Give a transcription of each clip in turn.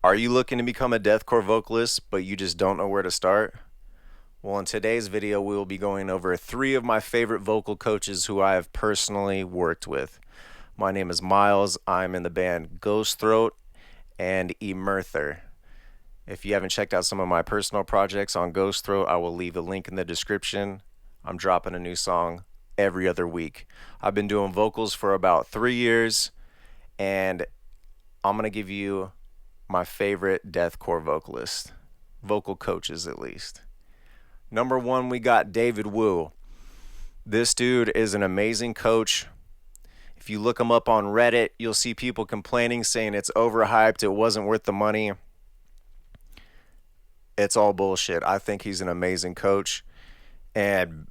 Are you looking to become a deathcore vocalist, but you just don't know where to start? Well, in today's video, we will be going over 3 of my favorite vocal coaches who I have personally worked with. My name is Miles. I'm in the band Ghosthroat and Emerther. If you haven't checked out some of my personal projects on Ghosthroat, I will leave a link in the description. I'm dropping a new song every other week. I've been doing vocals for about 3 years, and I'm going to give you my favorite deathcore vocalist, vocal coaches at least. Number 1, we got David Wu. This dude is an amazing coach. If you look him up on Reddit, you'll see people complaining, saying it's overhyped, it wasn't worth the money. It's all bullshit. I think he's an amazing coach, and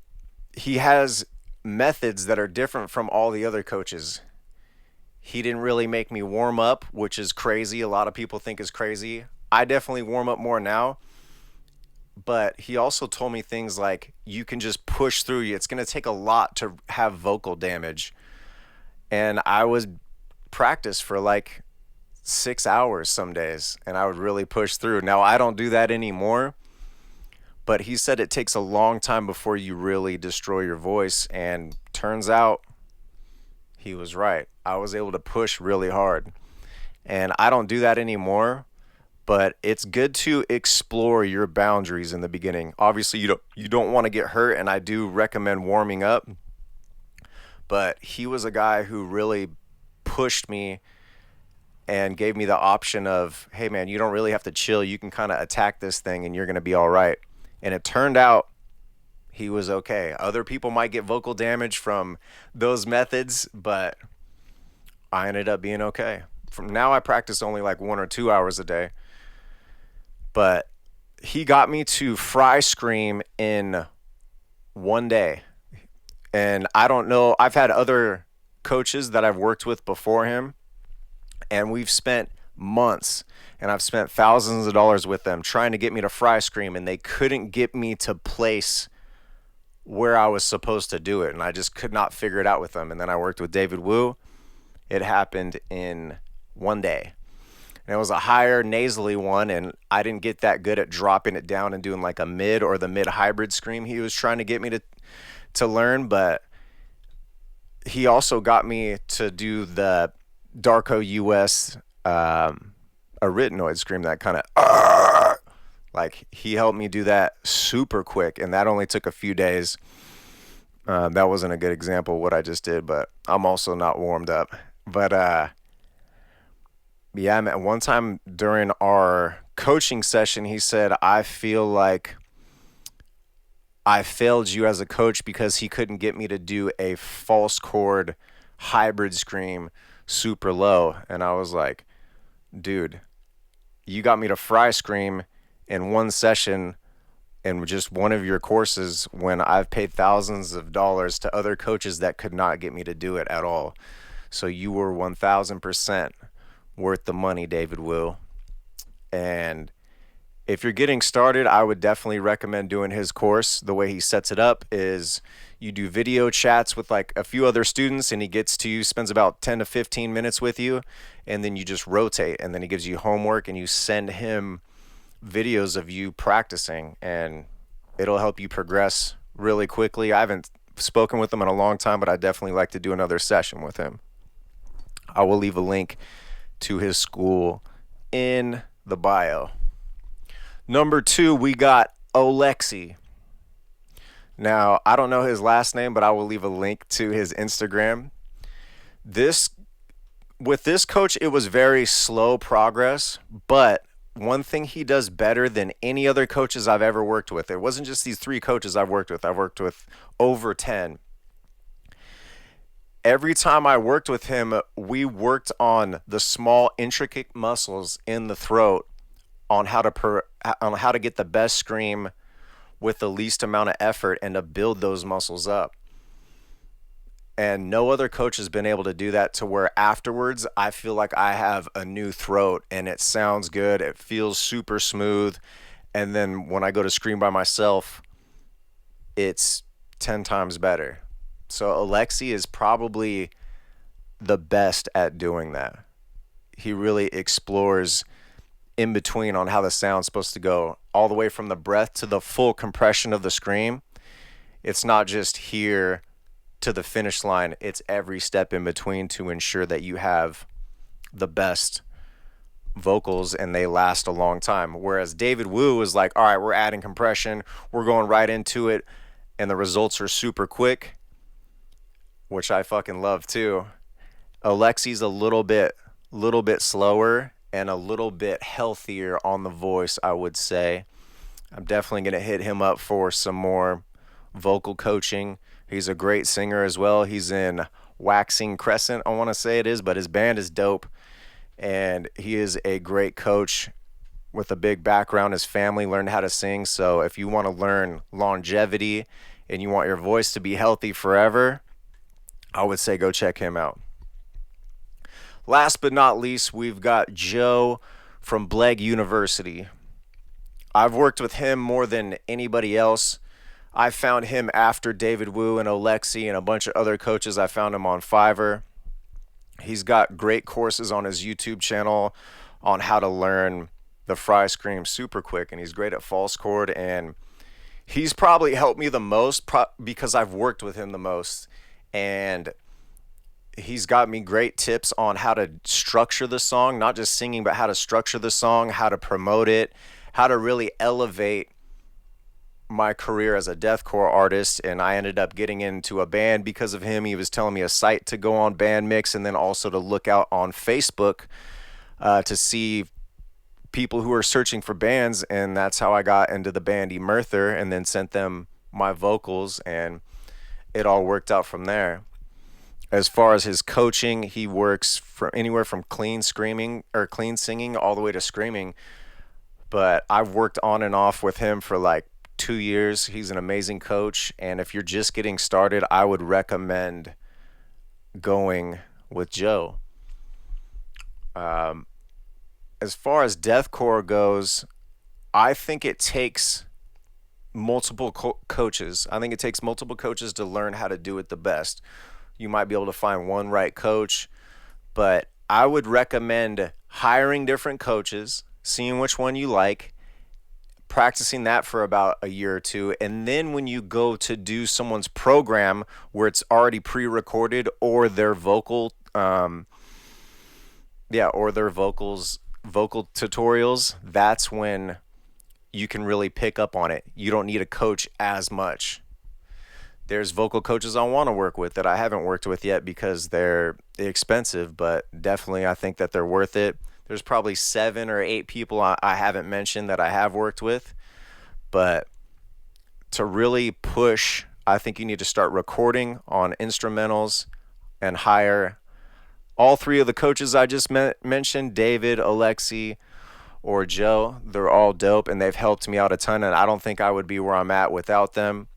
he has methods that are different from all the other coaches. He didn't really make me warm up, which is crazy. A lot of people think is crazy. I definitely warm up more now. But he also told me things like, you can just push through. It's going to take a lot to have vocal damage. And I would practice for like 6 hours some days, and I would really push through. Now, I don't do that anymore. But he said it takes a long time before you really destroy your voice. And turns out he was right. I was able to push really hard. And I don't do that anymore, but it's good to explore your boundaries in the beginning. Obviously, you don't want to get hurt, and I do recommend warming up. But he was a guy who really pushed me and gave me the option of, hey man, you don't really have to chill. You can kind of attack this thing and you're going to be all right. And it turned out he was okay. Other people might get vocal damage from those methods, but I ended up being okay. From now, I practice only like 1 or 2 hours a day. But he got me to fry scream in 1 day. And I don't know, I've had other coaches that I've worked with before him, and we've spent months, and I've spent thousands of dollars with them trying to get me to fry scream, and they couldn't get me to place where I was supposed to do it, and I just could not figure it out with them. And then I worked with David Wu. It happened in 1 day. And it was a higher nasally one, and I didn't get that good at dropping it down and doing like a mid or the mid hybrid scream he was trying to get me to learn. But he also got me to do the Darko US arytenoid scream, that kind of like, he helped me do that super quick, and that only took a few days. That wasn't a good example of what I just did, but I'm also not warmed up. But yeah, man, one time during our coaching session, he said, I feel like I failed you as a coach because he couldn't get me to do a false chord hybrid scream super low. And I was like, dude, you got me to fry scream in one session in just one of your courses when I've paid thousands of dollars to other coaches that could not get me to do it at all. So you were 1000% worth the money, David Wu. And if you're getting started, I would definitely recommend doing his course. The way he sets it up is you do video chats with like a few other students, and he gets to you, spends about 10 to 15 minutes with you, and then you just rotate, and then he gives you homework, and you send him videos of you practicing, and it'll help you progress really quickly. I haven't spoken with him in a long time, but I definitely like to do another session with him. I will leave a link to his school in the bio. Number 2, we got Olexi. Now, I don't know his last name, but I will leave a link to his Instagram. With this coach, it was very slow progress, but one thing he does better than any other coaches I've ever worked with, it wasn't just these 3 coaches I've worked with over 10. Every time I worked with him, we worked on the small, intricate muscles in the throat on how to get the best scream with the least amount of effort and to build those muscles up. And no other coach has been able to do that, to where afterwards I feel like I have a new throat and it sounds good. It feels super smooth. And then when I go to scream by myself, it's 10 times better. So Alexi is probably the best at doing that. He really explores in between on how the sound's supposed to go, all the way from the breath to the full compression of the scream. It's not just here to the finish line, it's every step in between to ensure that you have the best vocals and they last a long time. Whereas David Wu was like, all right, we're adding compression, we're going right into it, and the results are super quick, which I fucking love too. Alexi's a little bit slower and a little bit healthier on the voice, I would say. I'm definitely going to hit him up for some more vocal coaching. He's a great singer as well. He's in Waxing Crescent, I want to say it is, but his band is dope. And he is a great coach with a big background. His family learned how to sing. So if you want to learn longevity and you want your voice to be healthy forever, I would say go check him out. Last but not least, we've got Joe from Bleg University. I've worked with him more than anybody else. I found him after David Wu and Alexi and a bunch of other coaches. I found him on Fiverr. He's got great courses on his YouTube channel on how to learn the fry scream super quick, and he's great at false chord, and he's probably helped me the most because I've worked with him the most, and he's got me great tips on how to structure the song, not just singing, but how to structure the song, how to promote it, how to really elevate my career as a deathcore artist. And I ended up getting into a band because of him. He was telling me a site to go on, Bandmix, and then also to look out on Facebook to see people who are searching for bands, and that's how I got into the band Emerther, and then sent them my vocals, and it all worked out from there. As far as his coaching, he works from anywhere from clean screaming or clean singing all the way to screaming. But I've worked on and off with him for like 2 years. He's an amazing coach. And if you're just getting started, I would recommend going with Joe. As far as deathcore goes, I think it takes multiple coaches. I think it takes multiple coaches to learn how to do it the best. You might be able to find one right coach, but I would recommend hiring different coaches, seeing which one you like, practicing that for about a year or two, and then when you go to do someone's program where it's already pre-recorded, or their vocal vocal tutorials, that's when you can really pick up on it. You don't need a coach as much. There's vocal coaches I want to work with that I haven't worked with yet because they're expensive, but definitely I think that they're worth it. There's probably 7 or 8 people I haven't mentioned that I have worked with, but to really push, I think you need to start recording on instrumentals and hire all 3 of the coaches I just mentioned, David, Alexi, or Joe. They're all dope, and they've helped me out a ton, and I don't think I would be where I'm at without them.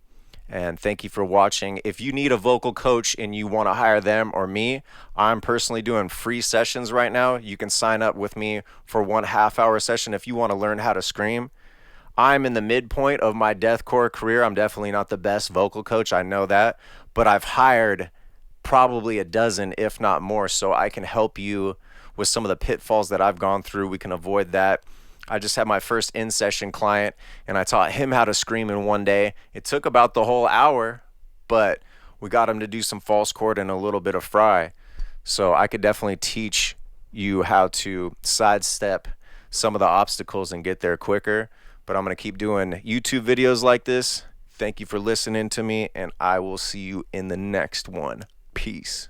And thank you for watching. If you need a vocal coach and you want to hire them or me, I'm personally doing free sessions right now. You can sign up with me for 1 half-hour session if you want to learn how to scream. I'm in the midpoint of my deathcore career. I'm definitely not the best vocal coach, I know that, but I've hired probably a dozen, if not more, so I can help you with some of the pitfalls that I've gone through. We can avoid that. I just had my first in-session client, and I taught him how to scream in 1 day. It took about the whole hour, but we got him to do some false chord and a little bit of fry. So I could definitely teach you how to sidestep some of the obstacles and get there quicker. But I'm going to keep doing YouTube videos like this. Thank you for listening to me, and I will see you in the next one. Peace.